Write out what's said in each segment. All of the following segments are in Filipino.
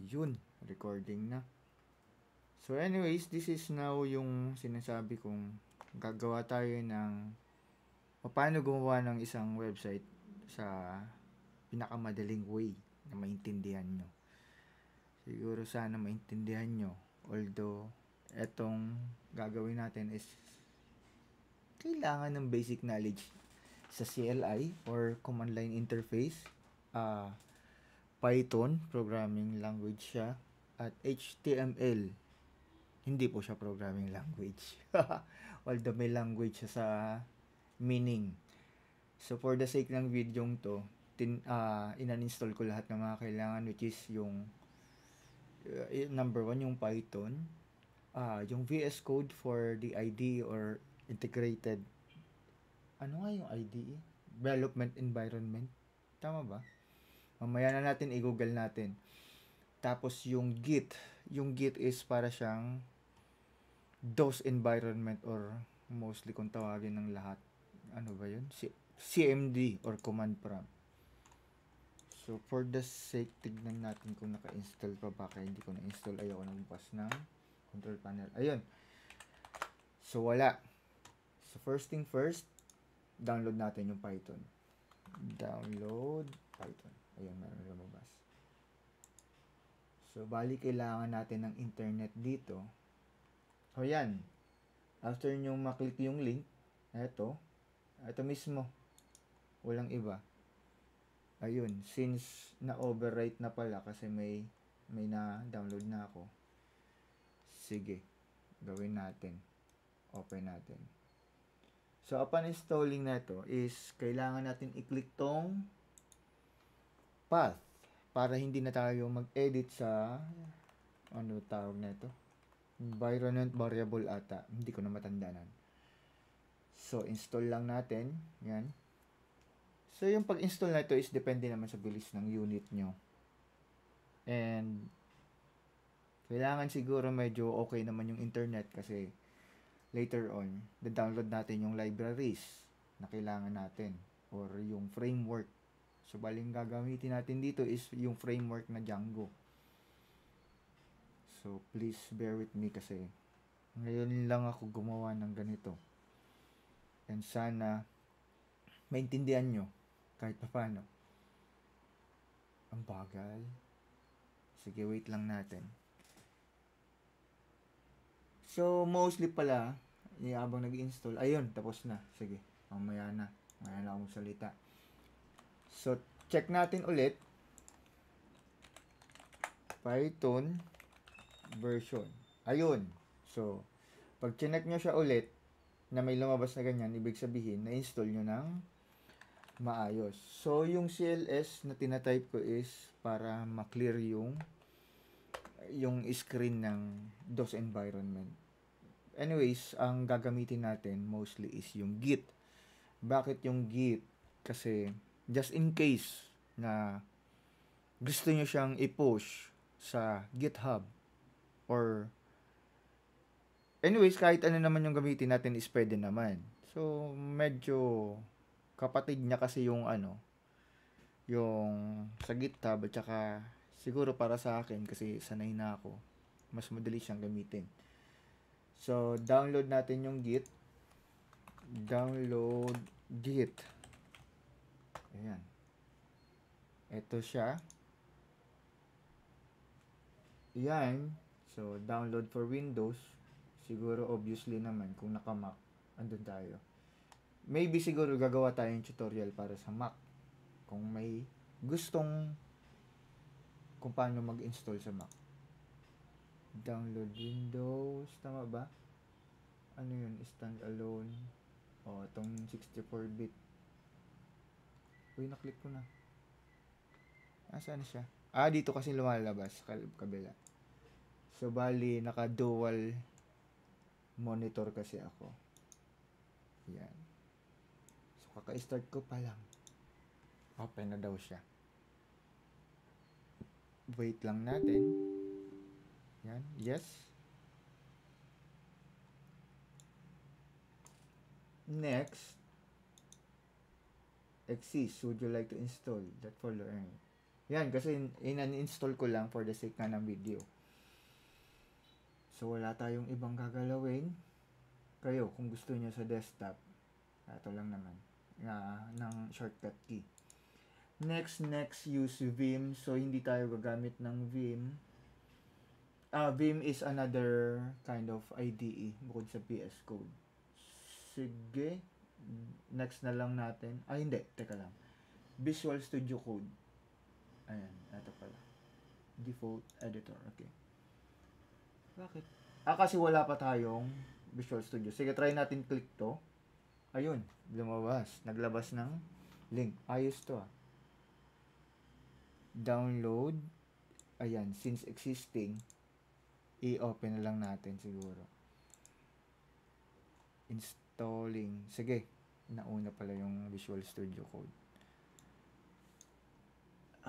Yun, recording na. So anyways, this is now yung sinasabi kong gagawa tayo ng paano gumawa ng isang website sa pinakamadaling way na maintindihan nyo. Siguro sana maintindihan nyo. Although, etong gagawin natin is kailangan ng basic knowledge sa CLI or Command Line Interface. Python, programming language siya. At HTML, hindi po siya programming language. Although may language siya sa meaning. So for the sake ng video to, inan-install ko lahat ng mga kailangan, which is yung number 1 yung Python, yung VS Code for the IDE or integrated, ano nga yung IDE? Development Environment. Tama ba? Mamaya na natin i-google natin. Tapos yung Git. Yung Git is para siyang DOS environment or mostly kung tawagin ng lahat. Ano ba yun? CMD or command prompt. So for the sake, tignan natin kung naka-install pa ba. Kaya hindi ko na-install. Ayoko na bukas ng control panel. Ayun. So wala. So first thing first, download natin yung Python. Download Python. Ayun, meron lumabas. So bali kailangan natin ng internet dito. So yan. After nyo maklik yung link, ito mismo. Walang iba. Ayun, since na-overwrite na pala kasi may na-download na ako. Sige, gawin natin. Open natin. So, upon installing na ito is kailangan natin i-click tong path para hindi na tayo mag-edit sa ano tawag na ito? Environment variable ata. Hindi ko na matandaan. So, install lang natin. Yan. So, yung pag-install na ito is depende naman sa bilis ng unit nyo. And, kailangan siguro medyo okay naman yung internet kasi later on, download natin yung libraries na kailangan natin or yung framework. So, baling gagamitin natin dito is yung framework na Django. So, please bear with me kasi ngayon lang ako gumawa ng ganito. And sana maintindihan nyo kahit pa paano. Ang bagal. Sige, wait lang natin. So, mostly pala, habang nag-install, ayun, tapos na. Sige, mamaya na. Mamaya na akong salita. So, check natin ulit. Python version. Ayun. So, pag chinek nyo siya ulit, na may lumabas na ganyan, ibig sabihin, na-install nyo ng maayos. So, yung CLS na tinatype ko is para ma-clear yung screen ng DOS environment. Anyways, ang gagamitin natin mostly is yung Git. Bakit yung Git? Kasi, just in case na gusto nyo siyang i-push sa GitHub or anyways, kahit ano naman yung gamitin natin is pwede naman. So, medyo kapatid niya kasi yung yung sa GitHub at saka siguro para sa akin kasi sanay na ako. Mas madali siyang gamitin. So, download natin yung Git. Download Git. Ayan. Ito siya. Ayan. So, download for Windows. Siguro obviously naman kung naka-Mac, andun tayo. Maybe siguro gagawa tayong tutorial para sa Mac. Kung may gustong kung paano mag-install sa Mac. Download Windows. Tama ba? Ano yun? Standalone. O, itong 64-bit. Uy, naklik ko na. Saan siya? Dito kasi lumalabas. Kabila. So, bali, naka-dual monitor kasi ako. Yan. So, kaka-start ko pa lang. Open na daw siya. Wait lang natin. Yan. Yes. Next. Exists. Would you like to install that folder? Yan, kasi in-install ko lang for the sake nga ng video. So, wala tayong ibang gagalawin. Kayo, kung gusto nyo sa desktop, ito lang naman, ng shortcut key. Next, use Vim. So, hindi tayo gagamit ng Vim. Vim is another kind of IDE bukod sa VS Code. Sige. Next na lang natin. Hindi. Teka lang. Visual Studio Code. Ayan. Ito pala. Default editor. Okay. Bakit? Kasi wala pa tayong Visual Studio. Sige, try natin click to. Ayun. Lumabas. Naglabas ng link. Ayos to Download. Ayan. Since existing, i-open na lang natin siguro. Installing. Sige. Nauna pala yung Visual Studio Code.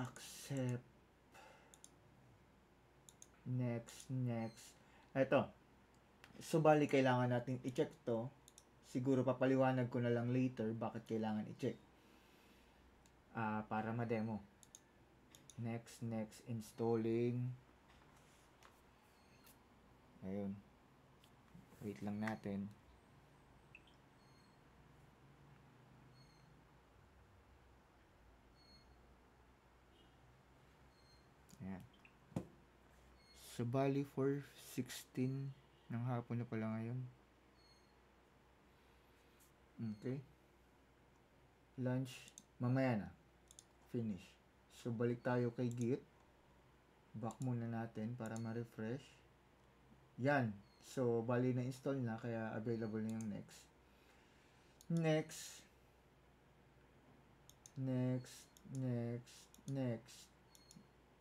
Accept. Next. Ito. So, bali kailangan natin i-check to. Siguro papaliwanag ko na lang later bakit kailangan i-check. Para ma-demo. Next. Installing. Ayun. Wait lang natin. Ayan. So, bali 4:16 ng hapon na pala ngayon. Okay. Lunch. Mamaya na. Finish. So, balik tayo kay Git. Back muna natin para ma-refresh. Yan. So, bali na-install na kaya available na yung next.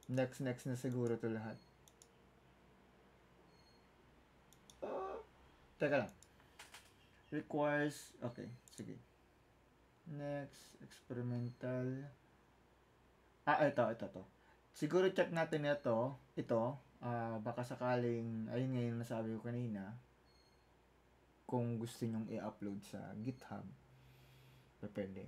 Next na siguro to lahat. Teka lang. Requires, okay, sige. Next, experimental. Ito. Siguro check natin ito, baka sakaling, ayun nga yung nasabi ko kanina, kung gusto nyong i-upload sa GitHub, pwede.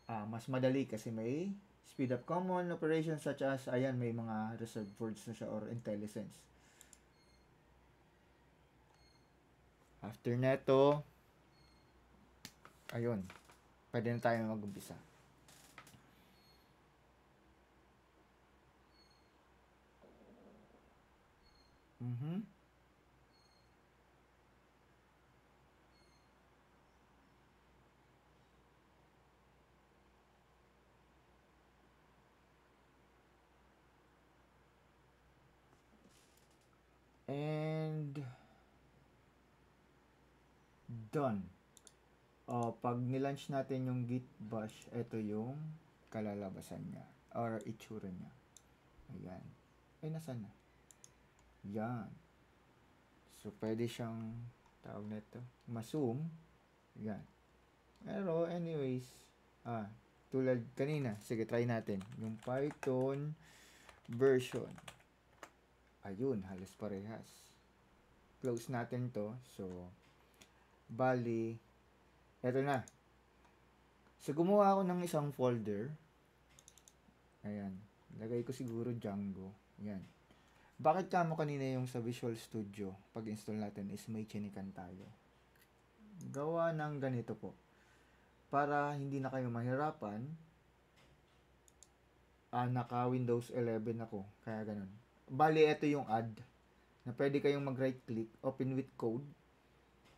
Mas madali kasi may speed up common operations such as, ayan, may mga reserved words na siya or IntelliSense. After neto, ayun, pwede na tayo mag-umpisa. And done. Pag nilaunch natin yung git bash, ito yung kalalabasan niya or itsura niya. Ayan. Nasaan na? Yan. So, pwede siyang tawag nito, ma-zoom. Yan. Pero anyways, tulad kanina, sige try natin. Yung Python version. Ayun, halos parehas. Close natin to. So, bali, eto na. So, gumawa ako ng isang folder. Ayan. Lagay ko siguro Django. Ayan. Bakit kamo kanina yung sa Visual Studio, pag install natin is may chinikan tayo. Gawa ng ganito po. Para hindi na kayo mahirapan, naka Windows 11 ako. Kaya ganun. Bali, ito yung add na pwede kayong mag-right click, open with code,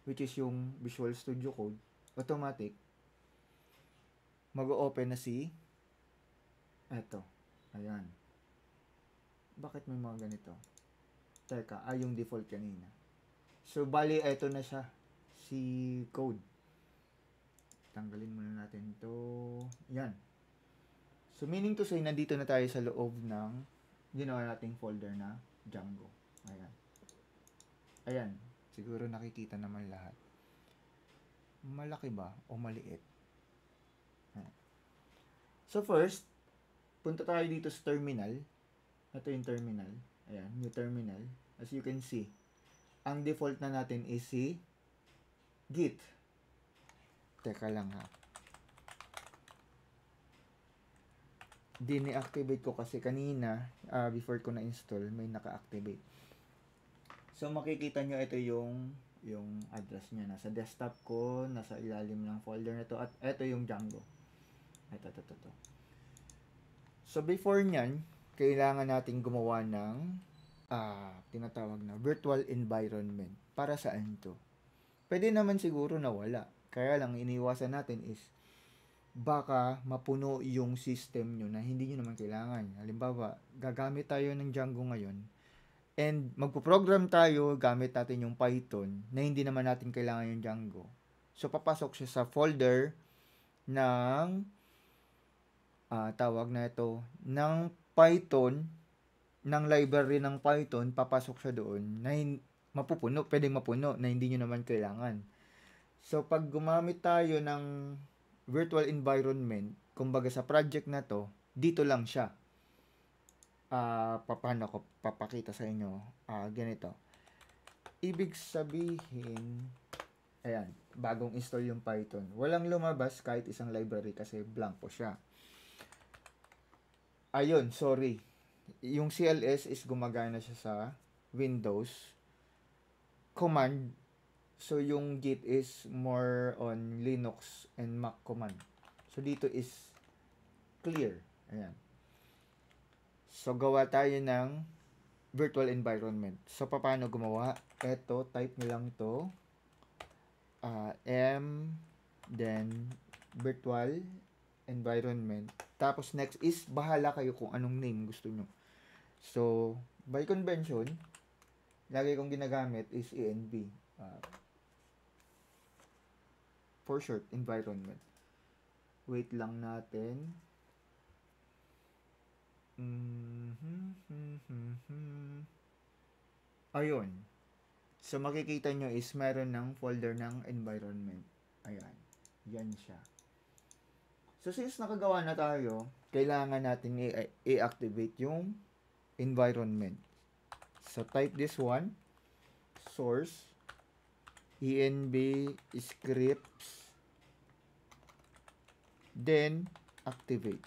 which is yung Visual Studio Code, automatic, mag-open na si eto. Ayan. Bakit may mga ganito? Teka, yung default kanina. So, bali, eto na siya. Si code. Tanggalin muna natin to. Yan. So, meaning to say, nandito na tayo sa loob ng ginawa nating folder na Django. Ayan. Siguro nakikita naman lahat. Malaki ba o maliit? So, first, punta tayo dito sa terminal. Ito yung terminal. Ayan, new terminal. As you can see, ang default na natin is si Git. Teka lang ha. Dine-activate ko kasi kanina, before ko na-install, may naka-activate. So, makikita nyo ito yung address niya. Nasa desktop ko, nasa ilalim ng folder na to, at ito yung Django. Ito. So, before nyan, kailangan natin gumawa ng tinatawag na virtual environment. Para saan to? Pwede naman siguro na wala. Kaya lang, iniwasan natin is baka mapuno yung system nyo na hindi nyo naman kailangan. Halimbawa, gagamit tayo ng Django ngayon and magpo-program tayo gamit natin yung Python na hindi naman natin kailangan yung Django. So, papasok siya sa folder ng tawag na ito, ng Python, ng library ng Python, papasok siya doon na mapupuno, pwedeng mapuno na hindi nyo naman kailangan. So, pag gumamit tayo ng virtual environment, kumbaga sa project na to, dito lang siya. Paano ko papakita sa inyo? Ganito. Ibig sabihin, ayan, bagong install yung Python. Walang lumabas kahit isang library kasi blanco siya. Ayun, sorry. Yung CLS is gumagana siya sa Windows. Command. So, yung Git is more on Linux and Mac command. So, dito is clear. Ayan. So, gawa tayo ng virtual environment. So, paano gumawa? Eto, type nyo lang to. Then virtual environment. Tapos, next is, bahala kayo kung anong name gusto nyo. So, by convention, lagi kong ginagamit is env. For short, environment. Wait lang natin. Ayun. So, makikita nyo is meron ng folder ng environment. Ayan. Yan siya. So, since nakagawa na tayo, kailangan natin i-activate yung environment. So, type this one. Source. env scripts. Then, activate.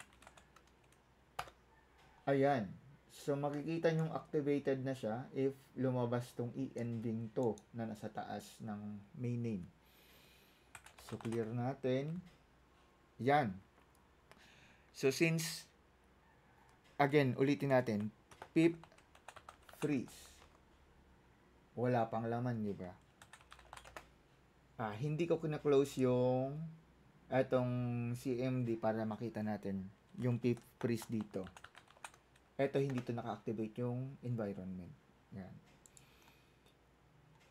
Ayan. So, makikita nyong activated na siya if lumabas tong env to na nasa taas ng main name. So, clear natin. Yan. So, since, again, ulitin natin, pip freeze. Wala pang laman, di ba? Hindi ko kina-close yung etong CMD para makita natin yung pip freeze dito. Eto, hindi to naka-activate yung environment. Yan.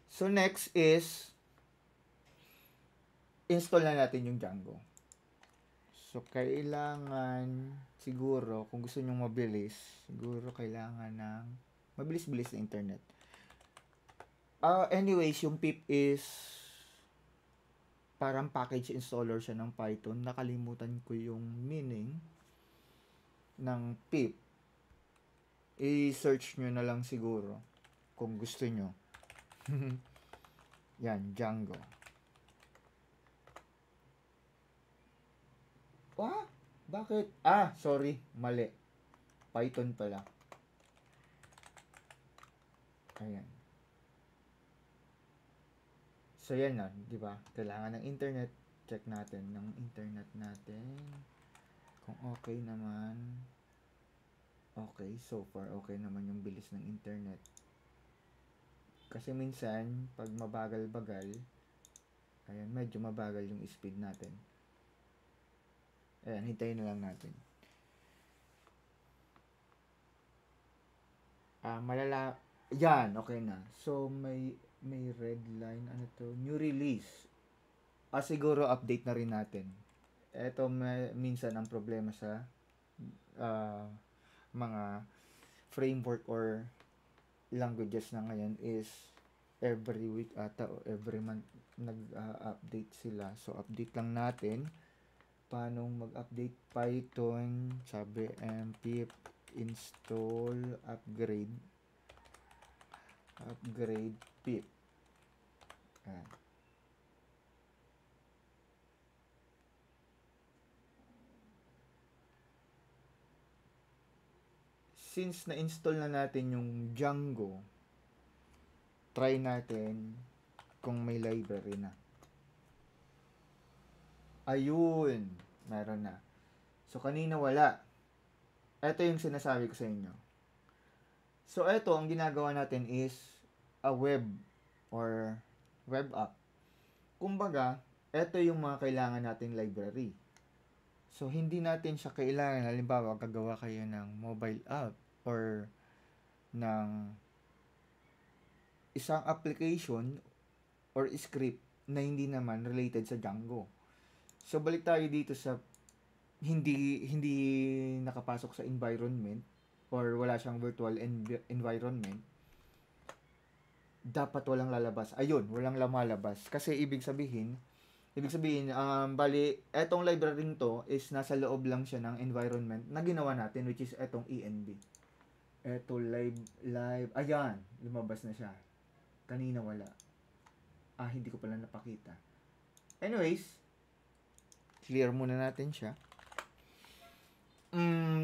So, next is install na natin yung Django. So, kailangan siguro, kung gusto nyo mabilis, siguro kailangan ng mabilis-bilis na internet. Anyways, yung pip is parang package installer siya ng Python. Nakalimutan ko yung meaning ng pip. I-search nyo na lang siguro kung gusto nyo. Yan, Django. Bakit? Sorry. Mali. Python pala. Ayan. So, yan na. Diba? Kailangan ng internet. Check natin ng internet natin. Kung okay naman. Okay. So far, okay naman yung bilis ng internet. Kasi minsan, pag mabagal-bagal, ayan, medyo mabagal yung speed natin. Ayan, hintayin na lang natin. Yan, okay na. So, may red line. Ano to? New release. Siguro update na rin natin. Ito, minsan ang problema sa mga framework or languages na ngayon is every week ata o every month nag-update sila. So, update lang natin. Paano mag-update Python? Sabi, pip install upgrade pip. since na-install na natin yung Django, try natin kung may library na. Ayun, meron na. So, kanina wala. Ito yung sinasabi ko sa inyo. So, ito, ang ginagawa natin is a web or web app. Kumbaga, ito yung mga kailangan nating library. So, hindi natin siya kailangan. Halimbawa, gagawa kayo ng mobile app or ng isang application or script na hindi naman related sa Django. So, balik tayo dito sa hindi nakapasok sa environment or wala siyang virtual environment. Dapat walang lalabas. Ayun, walang lumalabas. Kasi ibig sabihin, bali, etong library to is nasa loob lang siya ng environment na ginawa natin, which is etong env. Eto, live, ayan, lumabas na siya. Kanina wala. Hindi ko pala napakita. Anyways, clear muna natin siya.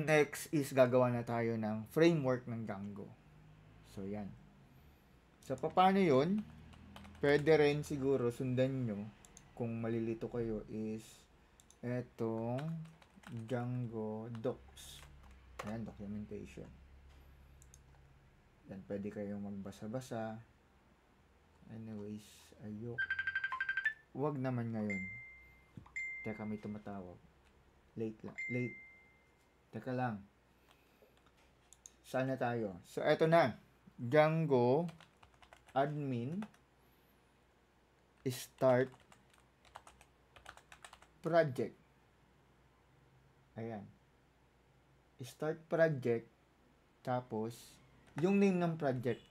Next is gagawa na tayo ng framework ng Django. So, yan. So, paano yun? Pwede rin siguro sundan nyo kung malilito kayo is etong Django docs. Ayan, documentation. Yan, pwede kayong magbasa-basa. Anyways, wag naman ngayon. Teka, may tumatawag. Late. Teka lang. Saan na tayo? So, eto na. Django admin start project. Ayan. Start project. Tapos, yung name ng project.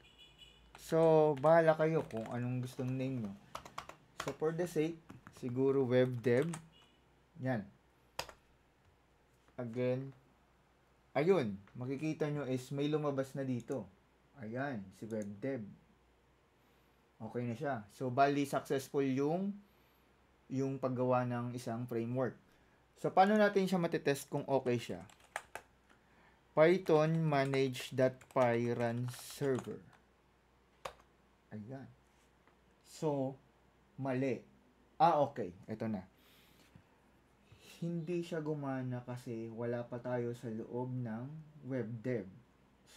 So, bahala kayo kung anong gustong name nyo. So, for the sake, siguro web dev. Yan. Again, ayun, makikita nyo is may lumabas na dito. Ayan, si web dev. Okay na siya. So, bali successful yung paggawa ng isang framework. So, paano natin siya matitest kung okay siya? Python manage.py run server. Ayan. So, mali. Okay. Ito na. Hindi siya gumana kasi wala pa tayo sa loob ng web dev.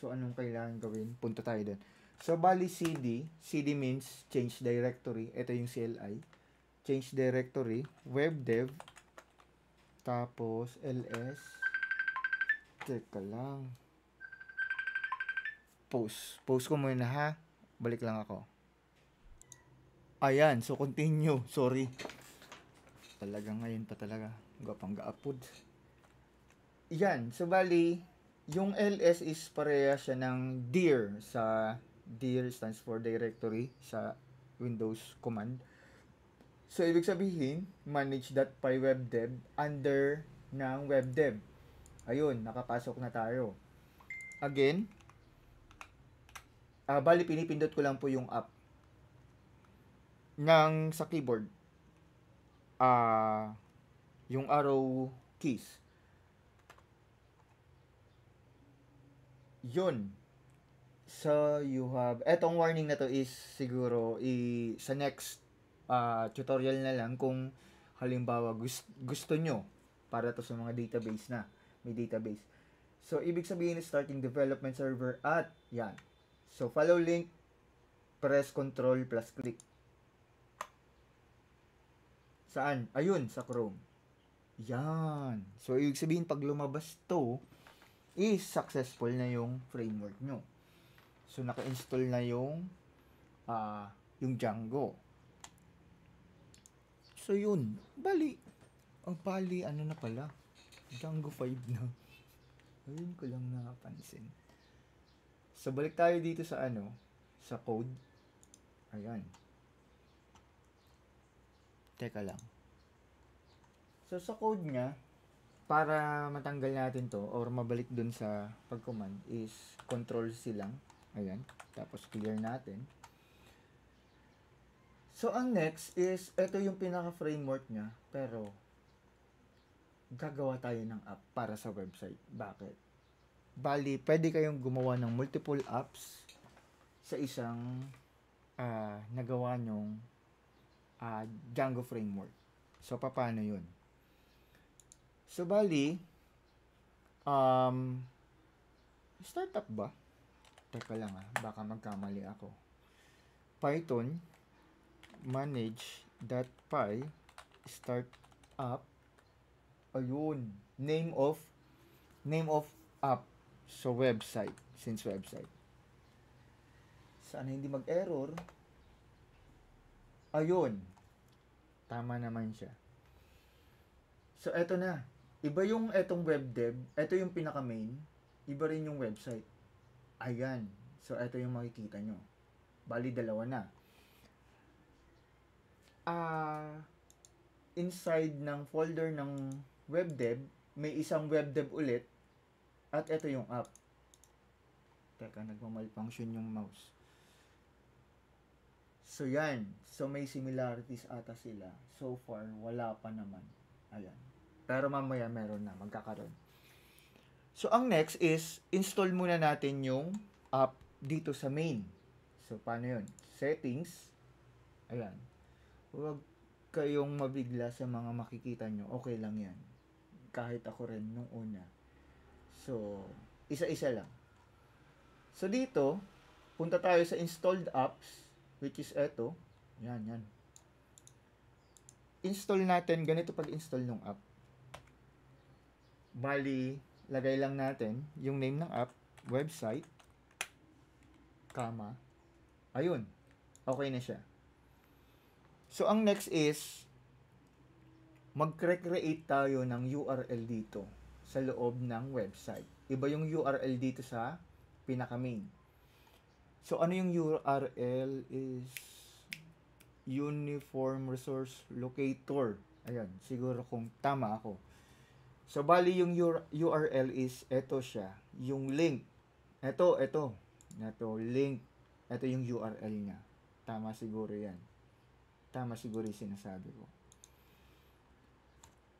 So, anong kailangan gawin? Punta tayo doon. So, bali cd. cd means change directory. Ito yung CLI. Change directory. Web dev. Tapos, ls. Teka lang. Post ko muna ha. Balik lang ako. Ayan. So, continue. Sorry. Talaga ngayon pa talaga. Gapang gaapod. Yan. So, bali, yung ls is pareha siya ng dir sa dir stands for directory sa Windows command. So, ibig sabihin, manage.py webdev under ng webdev. Ayun, nakapasok na tayo. Again, bali, pinipindot ko lang po yung app ng sa keyboard. Yung arrow keys. Yun. So, you have, etong warning na to is siguro sa next tutorial na lang kung halimbawa gusto nyo para to sa mga database na. May database. So, ibig sabihin is starting development server at yan. So, follow link, press control plus click. Saan? Ayun, sa Chrome. Yan. So, ibig sabihin, pag lumabas to, is successful na yung framework nyo. So, naka-install na yung Django. So, yun. Bali, ano na pala? Django 5 na. Ayun ko lang napansin. So, balik tayo dito sa sa code. Ayan. Teka lang. So, sa code niya, para matanggal natin to or mabalik dun sa pag-command is Control-C lang. Ayan. Tapos, clear natin. So, ang next is, ito yung pinaka-framework niya. Pero, gagawa tayo ng app para sa website. Bakit? Bali, pwede kayong gumawa ng multiple apps sa isang nagawa nyong Django framework. So, paano yun? So, bali, startup ba? Teka lang baka magkamali ako. Python manage.py startup. Ayun. Name of app. So, website. Since website. Sana hindi mag-error. Ayun. Tama naman siya. So, eto na. Iba yung etong web dev. Eto yung pinaka-main. Iba rin yung website. Ayan. So, eto yung makikita nyo. Bali, dalawa na. Inside ng folder ng web dev, may isang web dev ulit. At eto yung app. Teka, nagmamalfunction yung mouse. So, yan. So, may similarities ata sila. So far, wala pa naman. Ayan. Pero mamaya meron na. Magkakaroon. So, ang next is, install muna natin yung app dito sa main. So, paano yun? Settings. Ayan. Huwag kayong mabigla sa mga makikita nyo. Okay lang yan. Kahit ako rin nung una. So, isa-isa lang. So, dito, punta tayo sa installed apps, which is eto. Yan. Install natin, ganito pag-install ng app. Bali, lagay lang natin yung name ng app, website, comma. Ayun. Okay na siya. So, ang next is, mag-create tayo ng URL dito sa loob ng website. Iba yung URL dito sa pinaka-main. So, ano yung URL is Uniform Resource Locator. Ayan, siguro kung tama ako. So, bali yung URL is, eto siya. Yung link. Eto, link. Eto yung URL niya. Tama siguro yan. Tama siguro yung sinasabi ko.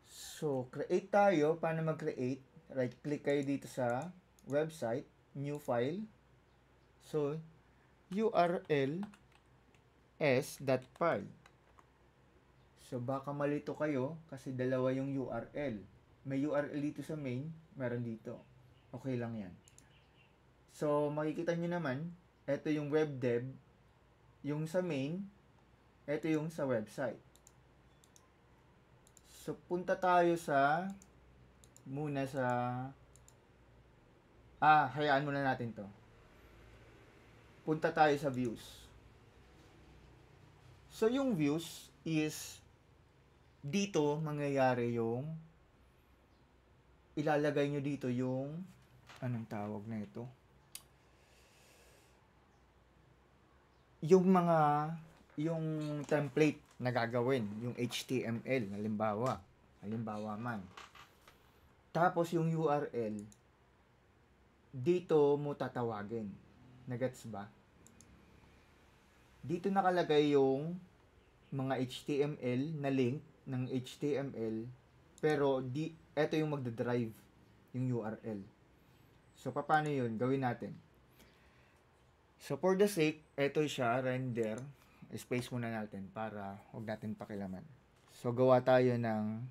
So, create tayo. Paano mag-create? Right-click kayo dito sa website. New file. So, URL s.py. So, baka malito kayo kasi dalawa yung URL. May URL dito sa main, meron dito. Okay lang yan. So, makikita nyo naman, ito yung web dev, yung sa main, ito yung sa website. So, punta tayo hayaan muna natin to. Punta tayo sa views. So, yung views is dito mangyayari yung ilalagay nyo dito yung anong tawag na ito? Yung template na gagawin, yung HTML, halimbawa man. Tapos yung URL, dito mo tatawagin. Nagets ba? Dito nakalagay yung mga HTML na link ng HTML, pero ito yung magdadrive yung URL. So, paano yun? Gawin natin. So, for the sake, ito siya, render. Space muna natin para huwag natin pakilaman. So, gawa tayo ng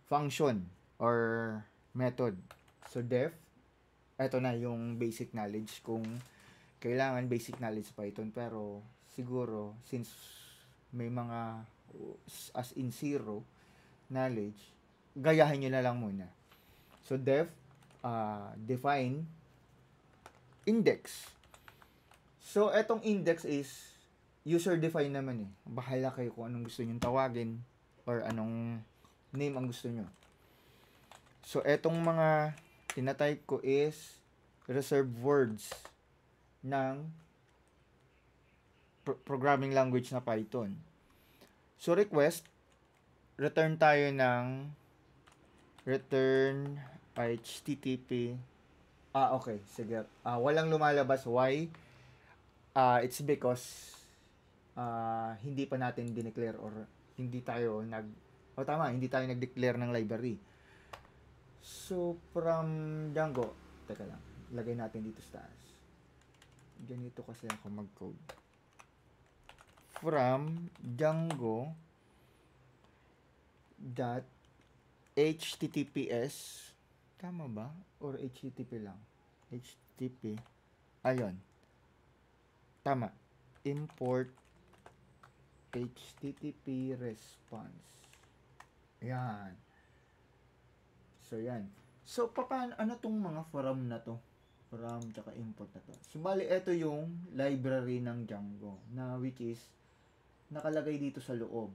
function or method. So, def, ito na yung basic knowledge kung kailangan basic knowledge Python, pero siguro since may mga as in zero knowledge, gayahin nyo na lang muna. So, def, define index. So, etong index is user define naman eh. Bahala kayo kung anong gusto nyo tawagin or anong name ang gusto nyo. So, etong mga tinatype ko is reserved words ng programming language na Python. So, request, return tayo ng return HTTP. Okay, sige. Walang lumalabas. Why? It's because hindi pa natin dineclare or hindi tayo nag-declare ng library. So, from Django, teka lang. lagay natin dito sa taas. Ganito kasi ako mag-code. From Django dot https, tama ba? Or http lang? http, ayun, tama, import http response. Yan. So yan. So paano, ano tong mga from na to? From tsaka import na to. So bali, ito yung library ng Django na which is nakalagay dito sa loob.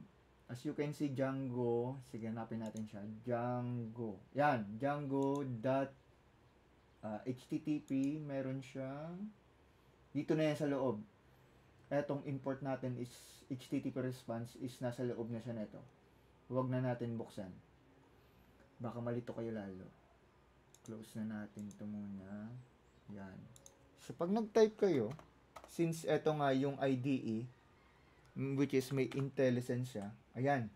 As you can see, Django, sige, hanapin natin siya. Django. Yan, Django.http, meron siya. Dito na yan sa loob. Etong import natin is HTTP response is nasa loob na siya neto. Huwag na natin buksan. Baka malito kayo lalo. Close na natin ito muna. Yan. So, pag nag-type kayo, since eto nga yung IDE, which is may IntelliSense siya, ayan.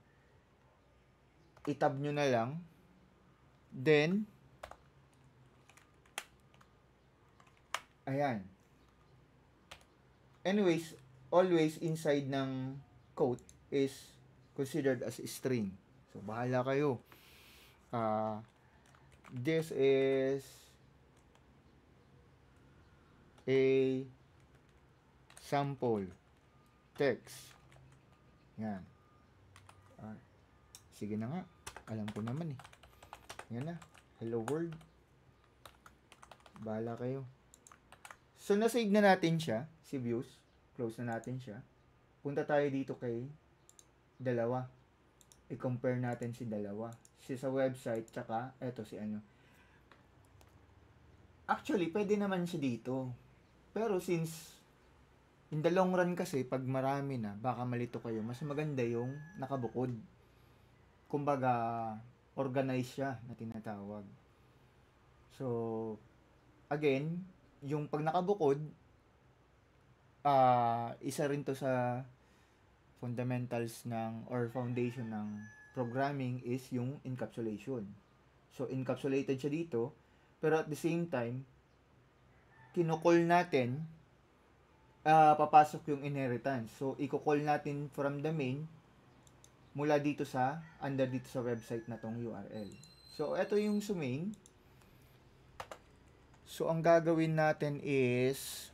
I-tab nyo na lang. Then, ayan. Anyways, always inside ng quote is considered as a string. So, bahala kayo. This is a sample text. Yan. Sige na nga. Alam ko naman eh. Yan na. Hello world. Bahala kayo. So, nasave na natin siya. Si views. Close na natin siya. Punta tayo dito kay dalawa. I-compare natin si dalawa. Si sa website, tsaka eto si ano. Actually, pwede naman siya dito. Pero since in the long run kasi, pag marami na, baka malito kayo, mas maganda yung nakabukod. Kumbaga, organize siya na tinatawag. So, again, yung pag nakabukod, isa rin to sa fundamentals ng or foundation ng programming is yung encapsulation. So, encapsulated siya dito, pero at the same time, kinukol natin, papasok yung inheritance. So, i-call natin from the main mula dito sa, under dito sa website na tong URL. So, ito yung sa main. So, ang gagawin natin is,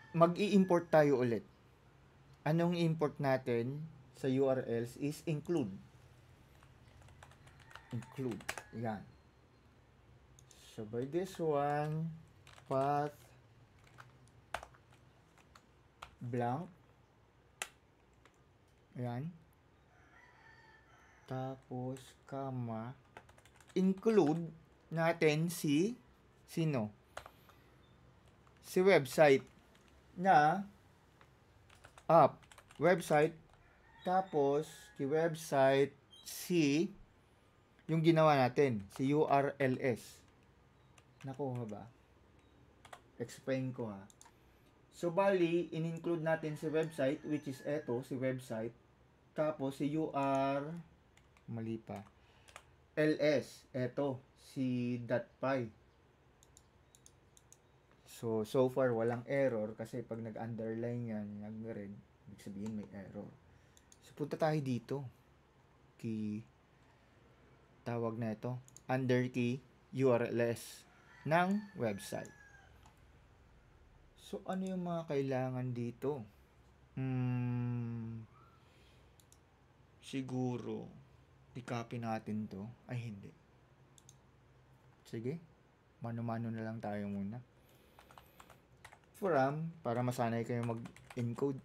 mag-i-import tayo ulit. Anong import natin sa URLs is include. Include. Yan. So, by this one, path blank. Yan. Tapos, comma. Include natin si sino? Si website na website. Tapos, si website si yung ginawa natin, si URLs. Nakuha ba? Explain ko ha. So, bali, in-include natin si website, which is eto, si website. Tapos, si mali pa. LS, eto, si .py. So far, walang error kasi pag nag-underline yan, nag-red, ibig sabihin may error. So, punta tayo dito. Key, tawag na ito, under key URLs ng website. So, ano yung mga kailangan dito? Siguro, i-copy natin to. Ay, hindi. Sige, mano-mano na lang tayo muna. From, para masanay kayo mag-encode,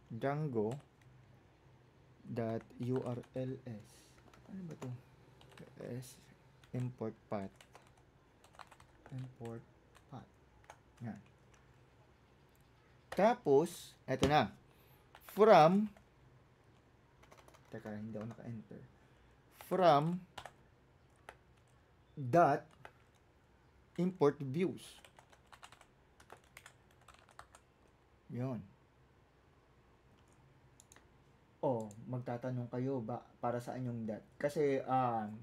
Django.urls. Ano ba to? Import path. Import path. Yan. Tapos, eto na. From, teka, hindi ako naka-enter. From dot import views. Yun. magtatanong kayo ba para saan yung that? Kasi,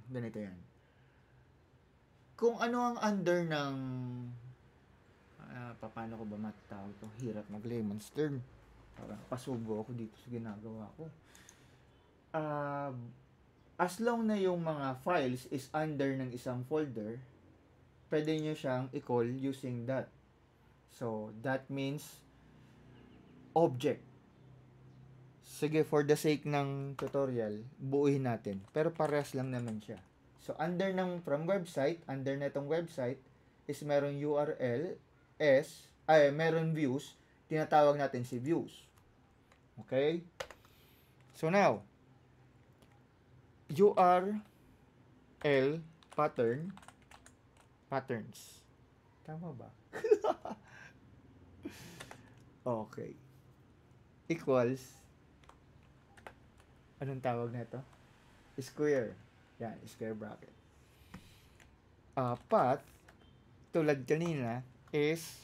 ganito yan. Kung ano ang under ng, paano ko ba matawag to? Hirap mag-layman's term. Parang pasubo ako dito sa ginagawa ko. Ah, as long na yung mga files is under ng isang folder, pwede nyo siyang i-call using that. So, that means object. Sige, for the sake ng tutorial, buuhin natin. Pero parehas lang naman siya. So, under ng from website, under na itong website, is meron URL, meron views, tinatawag natin si views. Okay? So, now, URL patterns. Tama ba? Okay. Equals, anong tawag na ito? Square. Yan, square bracket. Path, tulad kanina, is,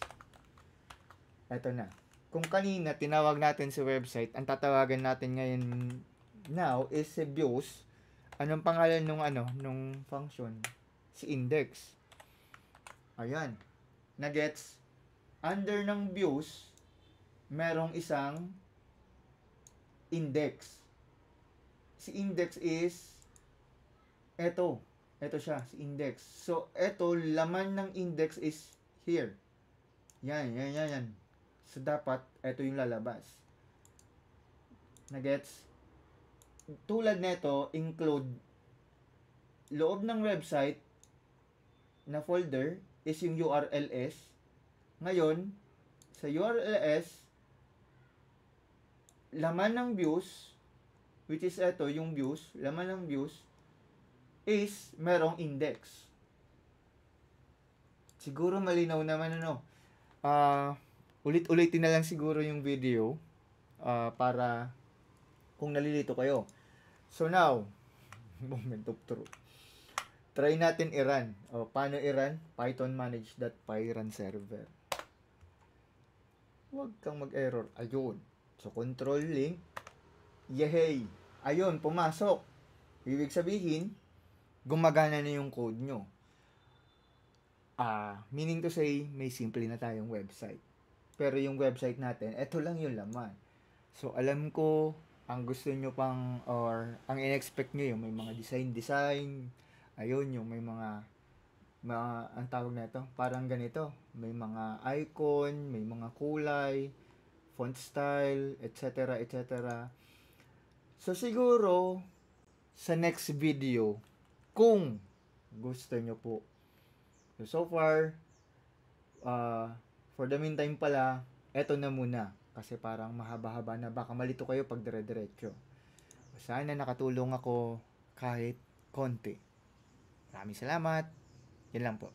eto na. Kung kanina, tinawag natin sa website, ang tatawagan natin ngayon now is si views. Anong pangalan nung function? Si index. Ayan. Nagets? Under ng views, merong isang index. Si index is eto siya, si index. So, eto, laman ng index is here. Yan. So, dapat, eto yung lalabas. Nagets? Tulad nito, include loob ng website na folder is yung URLs. Ngayon, sa URLs, laman ng views, which is ito, yung views, laman ng views, is merong index. Siguro malinaw naman ulit-ulitin na lang siguro yung video para kung nalilito kayo. So now, moment of truth. Try natin i-run. Paano i-run? Python manage.py run server. Huwag kang mag-error. Ayun. So, control link. Yehey! Ayun, pumasok. Ibig sabihin, gumagana na yung code nyo. Meaning to say, may simple na tayong website. Pero yung website natin, eto lang yung laman. So, alam ko, ang gusto nyo pang, or ang in-expect nyo yung may mga design, ayun, yung may mga ang tawag na ito, parang ganito, may mga icon, may mga kulay, font style, etc. So, siguro, sa next video, kung gusto nyo po. So far, for the meantime pala, eto na muna. Kasi parang mahaba-haba na. Baka malito kayo pag dire-diretso. Sana nakatulong ako kahit konti. Maraming salamat. Yan lang po.